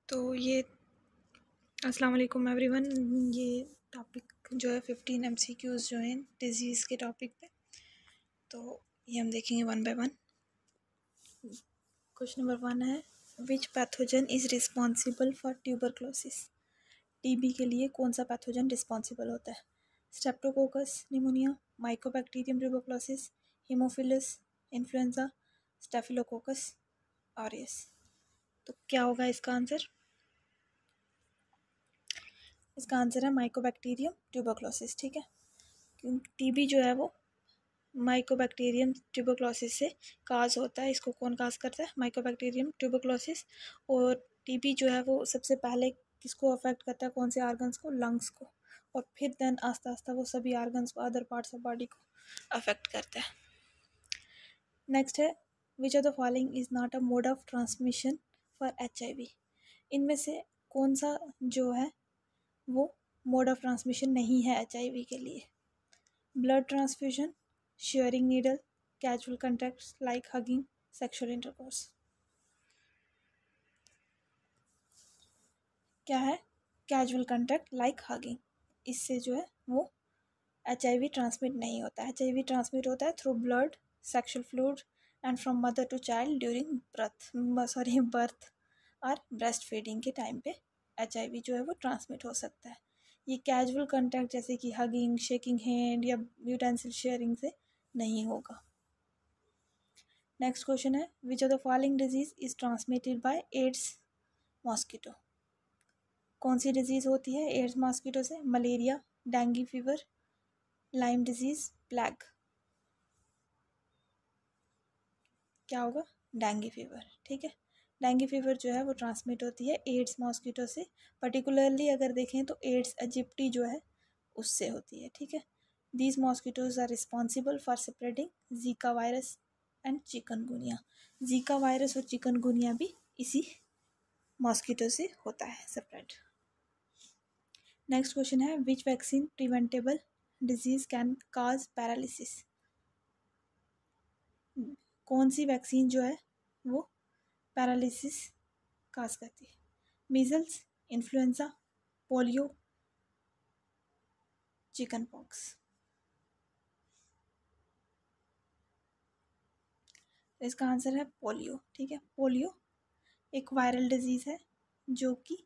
तो ये अस्सलाम वालेकुम एवरीवन। ये टॉपिक जो है 15 MCQs जो हैं डिजीज़ के टॉपिक पे, तो ये हम देखेंगे one by one. Question number 1 है, which pathogen is responsible for tuberculosis. TB के लिए कौन सा पैथोजन रिस्पॉन्सिबल होता है? Streptococcus pneumoniae, mycobacterium tuberculosis, haemophilus influenzae, staphylococcus aureus. तो क्या होगा इसका आंसर? इसका आंसर है माइकोबैक्टीरियम ट्यूबरक्लोसिस। ठीक है, क्योंकि टीबी जो है वो माइकोबैक्टीरियम ट्यूबरक्लोसिस से काज होता है। इसको कौन काज करता है? Mycobacterium tuberculosis. और टीबी जो है वो सबसे पहले किसको अफेक्ट करता है? कौन से आर्गन्स को? लंग्स को। और फिर देन आस्ता आस्ता वो सभी आर्गन्स को, अदर पार्ट्स ऑफ बॉडी को अफेक्ट करता है। नेक्स्ट है, which of the following is not a mode of transmission for HIV। इनमें से कौन सा जो है वो मोड ऑफ ट्रांसमिशन नहीं है HIV के लिए? Blood transfusion, sharing needle, casual contacts like hugging, sexual intercourse. क्या है? Casual contact like hugging. इससे जो है वो HIV ट्रांसमिट नहीं होता है। HIV ट्रांसमिट होता है through blood, sexual fluid and from mother to child during birth और ब्रेस्ट फीडिंग के टाइम पे HIV जो है वो ट्रांसमिट हो सकता है। ये कैजुअल कॉन्टैक्ट जैसे कि हगिंग, शेकिंग हैंड या यूटेंसिल शेयरिंग से नहीं होगा। नेक्स्ट क्वेश्चन है, which of the following disease is transmitted by Aedes mosquito. कौन सी डिजीज़ होती है एड्स मॉस्किटो से? Malaria, dengue fever, Lyme disease, plague. क्या होगा? Dengue fever. ठीक है, डेंगू फीवर जो है वो ट्रांसमिट होती है एड्स मॉस्किटो से। पर्टिकुलरली अगर देखें तो एड्स इजिप्टी जो है उससे होती है। ठीक है, these mosquitoes are responsible for spreading Zika virus and chikungunya. Zika virus और चिकनगुनिया भी इसी मॉस्किटो से होता है स्प्रेड। नेक्स्ट क्वेश्चन है, विच vaccine preventable disease can cause paralysis. कौन सी वैक्सीन जो है वो पैरालिसिस काज करती है? Measles, influenza, polio, chicken pox. इसका आंसर है पोलियो। ठीक है, पोलियो एक वायरल डिजीज़ है जो कि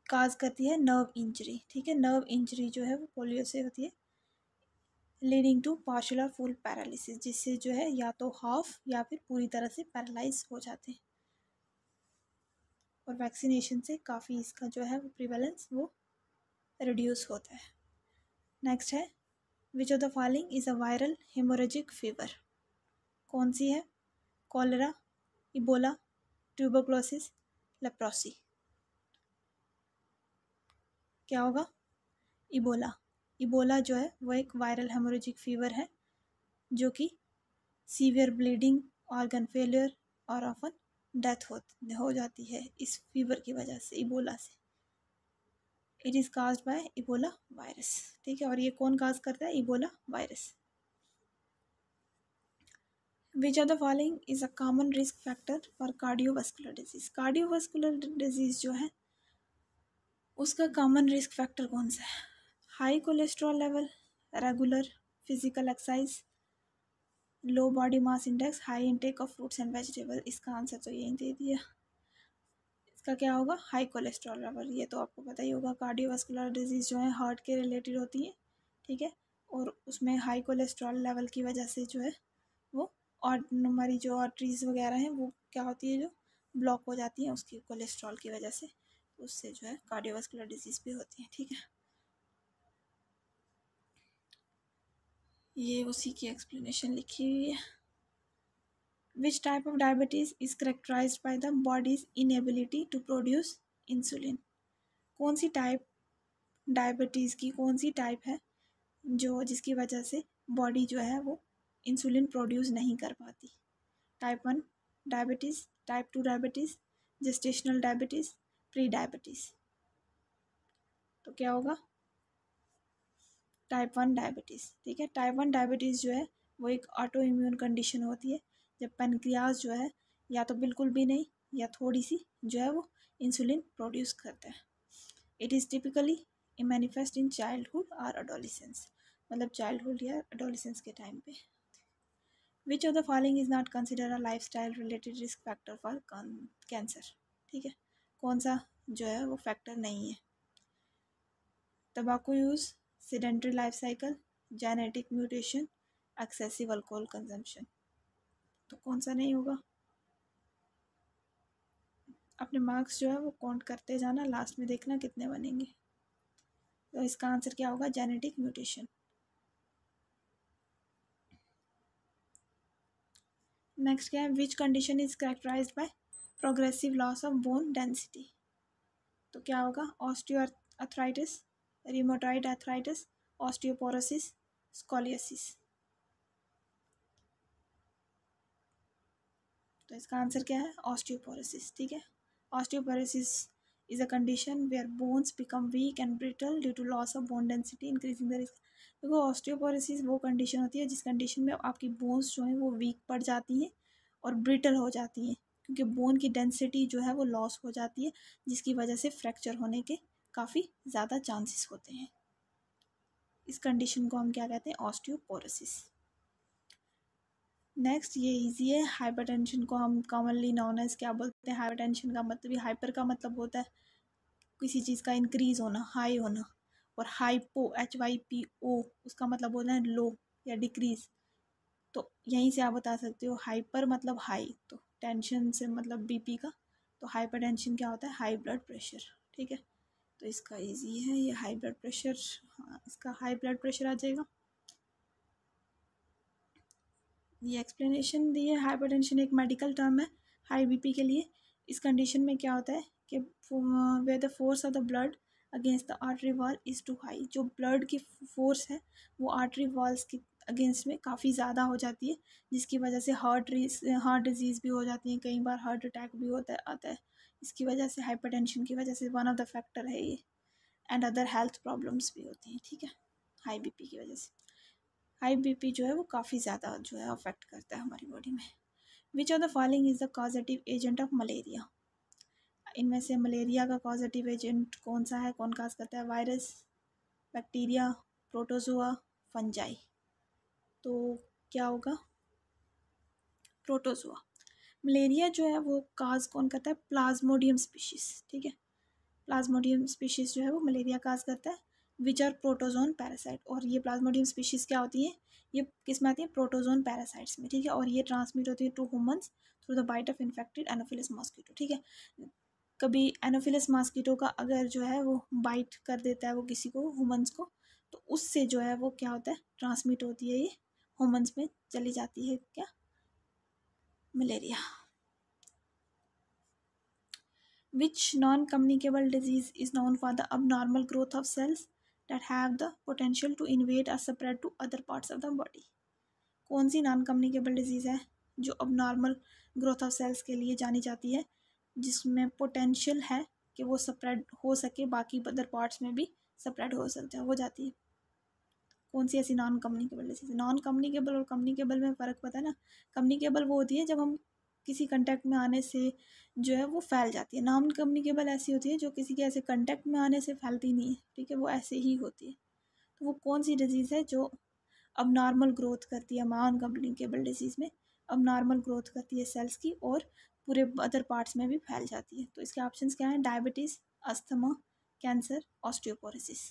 काज करती है नर्व इंजरी। ठीक है, नर्व इंजरी जो है वो पोलियो से होती है, लीडिंग टू पार्शियल और फुल पैरालिसिस, जिससे जो है या तो हाफ या फिर पूरी तरह से पैरालाइज हो जाते हैं। और वैक्सीनेशन से काफ़ी इसका जो है वो प्रिवेलेंस वो रिड्यूस होता है। नेक्स्ट है, which of the following is a viral haemorrhagic fever. कौन सी है? Cholera, Ebola, tuberculosis, leprosy. क्या होगा? इबोला। इबोला जो है वो एक वायरल हेमोरेजिक फीवर है जो कि सीवियर ब्लीडिंग, ऑर्गन फेलियर और ऑफन डेथ हो जाती है इस फीवर की वजह से, इबोला से। It is caused by Ebola virus. ठीक है, और ये कौन काज करता है? Ebola virus. Which of the following is a common risk factor for cardiovascular disease. Cardiovascular disease जो है उसका कॉमन रिस्क फैक्टर कौन सा है? High cholesterol level, regular physical exercise, low body mass index, high intake of fruits and vegetable. इसका answer तो यही दे दिया। इसका क्या होगा? High cholesterol level. ये तो आपको पता ही होगा, कार्डियोवास्कुलर डिजीज़ जो है हार्ट के रिलेटेड होती है। ठीक है, और उसमें हाई कोलेस्ट्रॉल लेवल की वजह से जो है वो और हमारी जो आर्टरीज वगैरह हैं वो क्या होती है, जो ब्लॉक हो जाती हैं उसकी कोलेस्ट्रॉल की वजह से, उससे जो है कार्डियोवास्कुलर डिजीज़ भी होती है। ठीक है, ये उसी की एक्सप्लेनेशन लिखी हुई है। Which type of diabetes is characterized by the body's inability to produce insulin? कौन सी टाइप डायबिटीज़ की कौन सी टाइप है जो जिसकी वजह से बॉडी जो है वो इंसुलिन प्रोड्यूस नहीं कर पाती? Type 1 diabetes, type 2 diabetes, gestational diabetes, pre diabetes. तो क्या होगा? Type 1 diabetes. ठीक है, टाइप 1 डायबिटीज़ जो है वो एक ऑटो इम्यून कंडीशन होती है जब पैनक्रियाज जो है या तो बिल्कुल भी नहीं या थोड़ी सी जो है वो इंसुलिन प्रोड्यूस करता है। It is typically manifest in childhood और एडोलेसेंस, मतलब चाइल्डहुड या एडोलेसेंस के टाइम पे। विच of the following is not consider a life style related risk factor for cancer, ठीक है, कौन सा जो है वो फैक्टर नहीं है? तंबाकू use, sedentary life cycle, genetic mutation, excessive alcohol consumption. तो कौन सा नहीं होगा? अपने मार्क्स जो है वो काउंट करते जाना, लास्ट में देखना कितने बनेंगे। तो इसका आंसर क्या होगा? Genetic mutation. नेक्स्ट क्या है? Which condition is characterised by progressive loss of bone density. तो क्या होगा? Osteoarthritis, rheumatoid arthritis, osteoporosis, scoliosis. तो इसका आंसर क्या है? ऑस्टियोपोरोसिस, ठीक है। Osteoporosis is a condition where bones become weak and brittle due to loss of bone density increasing the risk। देखो ऑस्टियोपोरोसिस वो कंडीशन होती है जिस कंडीशन में आपकी बोन्स जो हैं वो वीक पड़ जाती हैं और ब्रिटल हो जाती हैं, क्योंकि बोन की डेंसिटी जो है वो लॉस हो जाती है, जिसकी वजह से फ्रैक्चर होने के काफ़ी ज़्यादा चांसेस होते हैं। इस कंडीशन को हम क्या कहते हैं? ऑस्टियोपोरोसिस। नेक्स्ट ये इजी है। हाइपरटेंशन को हम कॉमनली नॉन एज क्या बोलते हैं? हाइपरटेंशन का मतलब ही, हाइपर का मतलब होता है किसी चीज़ का इंक्रीज होना, हाई होना, और हाइपो HYPO उसका मतलब होता है लो या डिक्रीज। तो यहीं से आप बता सकते हो हाइपर मतलब हाई, तो टेंशन से मतलब BP का, तो हाइपर टेंशन क्या होता है? हाई ब्लड प्रेशर, ठीक है। तो इसका इजी है ये हाई ब्लड प्रेशर, हाँ इसका हाई ब्लड प्रेशर आ जाएगा। ये एक्सप्लेनेशन दी है। हाइपरटेंशन एक मेडिकल टर्म है हाई BP के लिए। इस कंडीशन में क्या होता है कि where the force of the blood against the artery wall is too high, जो ब्लड की फोर्स है वो आर्टरी वॉल्स की अगेंस्ट में काफ़ी ज़्यादा हो जाती है, जिसकी वजह से हार्ट डिजीज़ भी हो जाती है, कई बार हार्ट अटैक भी आता है। इसकी वजह से हाइपरटेंशन की वजह से वन ऑफ द फैक्टर है ये। एंड अदर हेल्थ प्रॉब्लम्स भी होती हैं, ठीक है, हाई BP की वजह से। हाई BP जो है वो काफ़ी ज़्यादा जो है अफेक्ट करता है हमारी बॉडी में। विच of the following is the causative agent of malaria. इनमें से मलेरिया का कॉजेटिव एजेंट कौन सा है? कौन काज करता है? Virus, bacteria, protozoa, fungi. तो क्या होगा? प्रोटोजोआ। मलेरिया जो है वो काज कौन करता है? प्लाज्मोडियम स्पीशीज़, ठीक है। प्लाज्मोडियम स्पीशीज़ जो है वो मलेरिया काज करता है, विच आर प्रोटोजोन पैरासाइट। और ये प्लाज्मोडियम स्पीशीज़ क्या होती हैं? ये किस में आती है? प्रोटोजोन पैरासाइट्स में, ठीक है। और ये ट्रांसमिट होती है to humans through the bite of infected Anopheles mosquito, ठीक है। कभी एनोफिलस मॉस्किटो का अगर जो है वो बाइट कर देता है वो किसी को, ह्यूमंस को, तो उससे जो है वो क्या होता है? ट्रांसमिट होती है, ये ह्यूमंस में चली जाती है क्या? Malaria. Which non-communicable disease is known for the abnormal growth of cells that have the potential to invade or spread to other parts of the body? कौन सी नॉन कम्युनिकेबल डिजीज़ है जो abnormal growth of cells के लिए जानी जाती है, जिसमें potential है कि वो स्प्रेड हो सके, बाकी अदर पार्ट्स में भी स्प्रेड हो सकता है, हो जाती है? कौन सी ऐसी नॉन कम्युनिकेबल डिजीज़ है? नॉन कम्युनिकेबल और कम्युनिकेबल में फ़र्क पता है ना? कम्युनिकेबल वो होती है जब हम किसी कंटेक्ट में आने से जो है वो फैल जाती है। नॉन कम्युनिकेबल ऐसी होती है जो किसी के ऐसे कंटेक्ट में आने से फैलती नहीं है, ठीक है, वो ऐसे ही होती है। तो वो कौन सी डिजीज़ है जो अब नॉर्मल ग्रोथ करती है? नॉन कम्युनिकेबल डिजीज़ में अब नॉर्मल ग्रोथ करती है सेल्स की और पूरे अदर पार्ट्स में भी फैल जाती है। तो इसके ऑप्शंस क्या हैं? Diabetes, asthma, cancer, osteoporosis.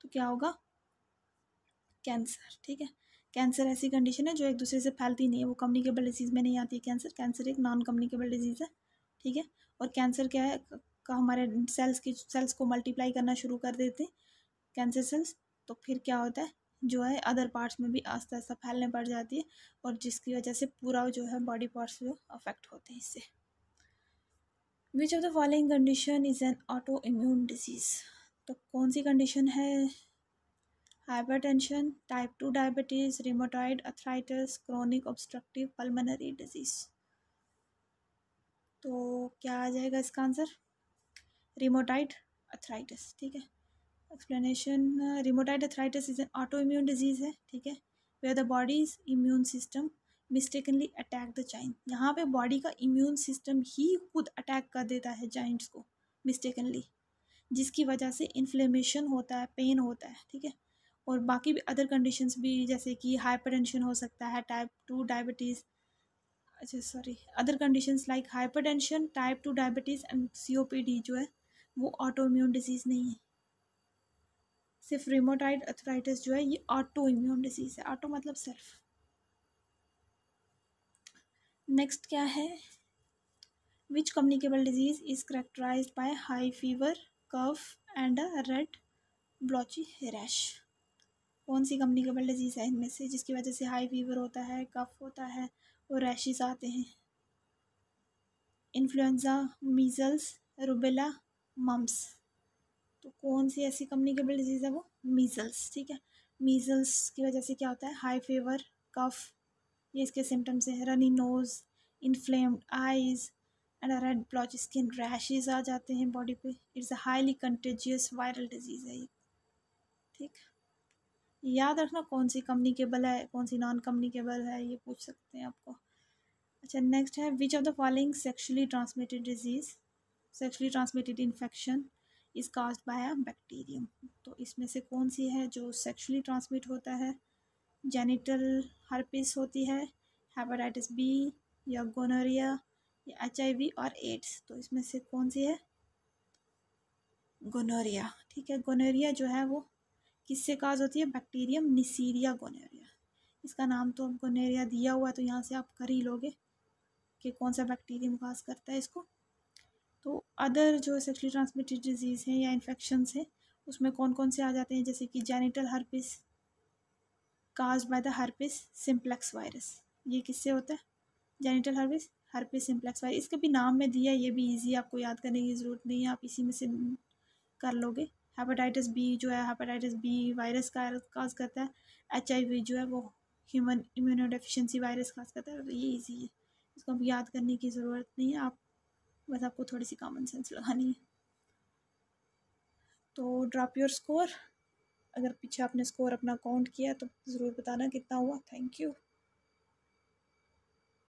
तो क्या होगा? कैंसर, ठीक है। कैंसर ऐसी कंडीशन है जो एक दूसरे से फैलती नहीं है, वो कम्युनिकेबल डिजीज़ में नहीं आती है कैंसर। कैंसर एक नॉन कम्युनिकेबल डिजीज़ है, ठीक है। और कैंसर क्या है? का हमारे सेल्स को मल्टीप्लाई करना शुरू कर देते हैं कैंसर सेल्स, तो फिर क्या होता है जो है अदर पार्ट्स में भी आस्ता आस्ता फैलने पड़ जाती है, और जिसकी वजह से पूरा जो है बॉडी पार्ट्स जो अफेक्ट होते हैं इससे। विच of the following condition is an auto immune disease. तो कौन सी कंडीशन है? Hypertension, type 2 diabetes, rheumatoid arthritis, chronic obstructive pulmonary disease. तो क्या आ जाएगा इसका आंसर? रिमोटॉइड अर्थराइटिस, ठीक है। Explanation, rheumatoid arthritis is an auto immune disease है, ठीक है, where the body's immune system mistakenly attack the joint. यहाँ पे बॉडी का इम्यून सिस्टम ही खुद अटैक कर देता है जाइंट्स को मिस्टेकनली, जिसकी वजह से इन्फ्लेमेशन होता है, पेन होता है, ठीक है। और बाकी भी अदर कंडीशंस भी, जैसे कि हाइपरटेंशन हो सकता है, टाइप 2 डायबिटीज़, अच्छा sorry, other conditions like hypertension, type 2 diabetes and COPD जो है वो ऑटो इम्यून डिजीज़ नहीं है। सिर्फ रिमोटाइड अर्थराइटिस जो है ये ऑटो इम्यून डिजीज़ है। ऑटो मतलब सेल्फ। नेक्स्ट क्या है, which communicable disease is characterised by high fever, cough and a red blotchy rash. कौन सी कम्युनिकेबल डिजीज़ है इनमें से जिसकी वजह से हाई फीवर होता है, कफ होता है और रैशेस आते हैं? Influenza, measles, rubella, mumps. तो कौन सी ऐसी कम्युनिकेबल डिजीज़ है वो? मीज़ल्स, ठीक है। मीज़ल्स की वजह से क्या होता है? हाई फीवर, कफ, ये इसके सिम्टम्स हैं। Runny nose, inflamed eyes and red blotch skin, rashes आ जाते हैं बॉडी पे। It's a highly contagious viral disease है ये, ठीक। याद रखना कौन सी कम्युनिकेबल है, कौन सी नॉन कम्युनिकेबल है, ये पूछ सकते हैं आपको। अच्छा नेक्स्ट है, which of the following sexually transmitted disease, sexually transmitted infection is caused by a bacterium. तो इसमें से कौन सी है जो सेक्शुअली ट्रांसमिट होता है? जेनिटल हर्पिस होती है, हेपेटाइटिस बी, या गोनोरिया, या HIV और एड्स। तो इसमें से कौन सी है? गोनोरिया, ठीक है। गोनोरिया जो है वो किससे काज होती है? Bacterium Neisseria gonorrhoea. इसका नाम तो गोनोरिया दिया हुआ है तो यहाँ से आप कर ही लोगे कि कौन सा बैक्टीरियम काज करता है इसको। तो अदर जो सेक्सुअली ट्रांसमिटेड डिजीज़ हैं या इन्फेक्शंस हैं उसमें कौन कौन से आ जाते हैं? जैसे कि genital herpes cause by the herpes simplex virus. ये किससे होता है? Genital herpes, herpes simplex virus. इसका भी नाम में दिया, ये भी ईजी, आपको याद करने की ज़रूरत नहीं है, आप इसी में से कर लोगे। हेपेटाइटिस बी जो है, हेपेटाइटिस बी वायरस का काज करता है। HIV जो है वो ह्यूमन इम्यूनोडेफिशिएंसी वायरस काज करता है। तो ये इजी है, इसको अब याद करने की ज़रूरत नहीं है, आप बस आपको थोड़ी सी कॉमन सेंस लगानी है। तो ड्रॉप योर स्कोर, अगर पीछे आपने स्कोर अपना काउंट किया तो ज़रूर बताना कितना हुआ। Thank you.